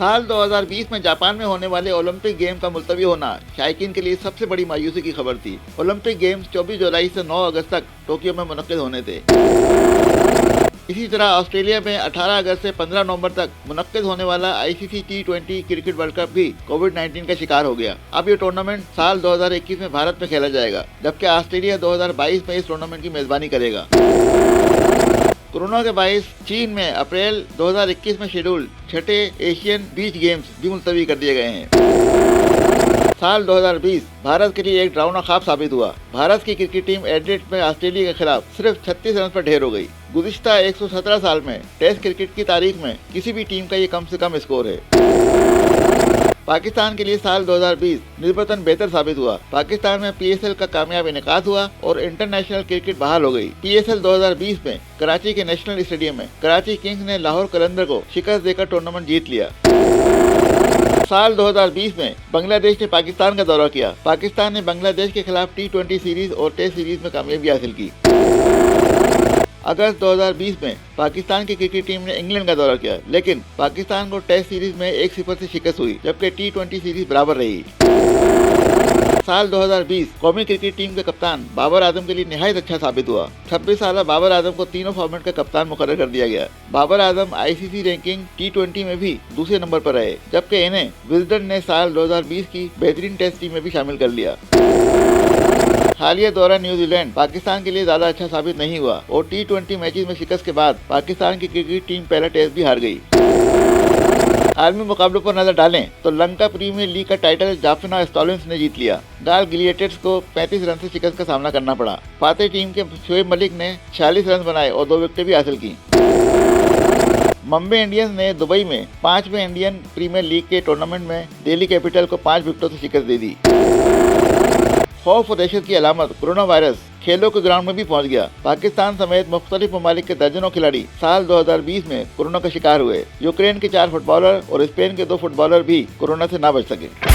साल 2020 में जापान में होने वाले ओलंपिक गेम का मुलतवी होना शायकीन के लिए सबसे बड़ी मायूसी की खबर थी। ओलंपिक गेम्स 24 जुलाई से 9 अगस्त तक टोक्यो में मुनक्किद होने थे। इसी तरह ऑस्ट्रेलिया में 18 अगस्त से 15 नवंबर तक मुनक्किद होने वाला ICC T20 cricket world cup भी कोविड-19 का शिकार हो गया। अब ये टूर्नामेंट साल 2021 में भारत में खेला जाएगा, जबकि ऑस्ट्रेलिया 2022 में इस टूर्नामेंट की मेजबानी करेगा। कोरोना के बायस चीन में अप्रैल 2021 में शेड्यूल छठे एशियन बीच गेम्स भी मुलतवी कर दिए गए हैं। साल 2020 भारत के लिए एक डरावना ख्वाब साबित हुआ। भारत की क्रिकेट टीम एडिलेड में ऑस्ट्रेलिया के खिलाफ सिर्फ 36 रन पर ढेर हो गई। गुज़िश्ता 117 साल में टेस्ट क्रिकेट की तारीख में किसी भी टीम का ये कम से कम स्कोर है। पाकिस्तान के लिए साल 2020 निस्बतन बेहतर साबित हुआ। पाकिस्तान में PSL का कामयाब इनेकाद हुआ और इंटरनेशनल क्रिकेट बहाल हो गई। PSL 2020 में कराची के नेशनल स्टेडियम में कराची किंग्स ने लाहौर कलंदर को शिकस्त देकर टूर्नामेंट जीत लिया। साल 2020 में बांग्लादेश ने पाकिस्तान का दौरा किया। पाकिस्तान ने बांग्लादेश के खिलाफ T20 सीरीज और टेस्ट सीरीज में कामयाबी हासिल की। अगस्त 2020 में पाकिस्तान की क्रिकेट टीम ने इंग्लैंड का दौरा किया, लेकिन पाकिस्तान को टेस्ट सीरीज में 1-0 से शिकस्त हुई, जबकि T20 सीरीज बराबर रही। साल 2020 कौमी क्रिकेट टीम के कप्तान बाबर आजम के लिए निहायत अच्छा साबित हुआ। 26 साल बाबर आजम को तीनों फॉर्मेट का कप्तान मुकर्रर कर दिया गया। Babar Azam ICC ranking T20 में भी दूसरे नंबर पर रहे, जबकि इन्हें विजडन ने साल 2020 की बेहतरीन टेस्ट टीम में भी शामिल कर लिया। हालिया दौरा न्यूजीलैंड पाकिस्तान के लिए ज्यादा अच्छा साबित नहीं हुआ और T20 मैचेस में शिकस्त के बाद पाकिस्तान की क्रिकेट टीम पहला टेस्ट भी हार गई। आलमी मुकाबलों पर नजर डालें तो लंका प्रीमियर लीग का टाइटल जाफना स्टॉलिंस ने जीत लिया। गाल ग्लिएटर्स को 35 रन से शिकस्त का सामना करना पड़ा। फातेह टीम के शोएब मलिक ने 46 रन बनाए और 2 विकेटें भी हासिल की। मुंबई इंडियंस ने दुबई में 5वें इंडियन प्रीमियर लीग के टूर्नामेंट में दिल्ली कैपिटल को 5 विकेटों से शिकस्त दे दी। खौफ और दहशत की अलामत कोरोना वायरस खेलों के ग्राउंड में भी पहुंच गया। पाकिस्तान समेत मुख्तलिफ ममालिक के दर्जनों खिलाड़ी साल 2020 में कोरोना का शिकार हुए। यूक्रेन के 4 फुटबॉलर और स्पेन के 2 फुटबॉलर भी कोरोना से ना बच सके।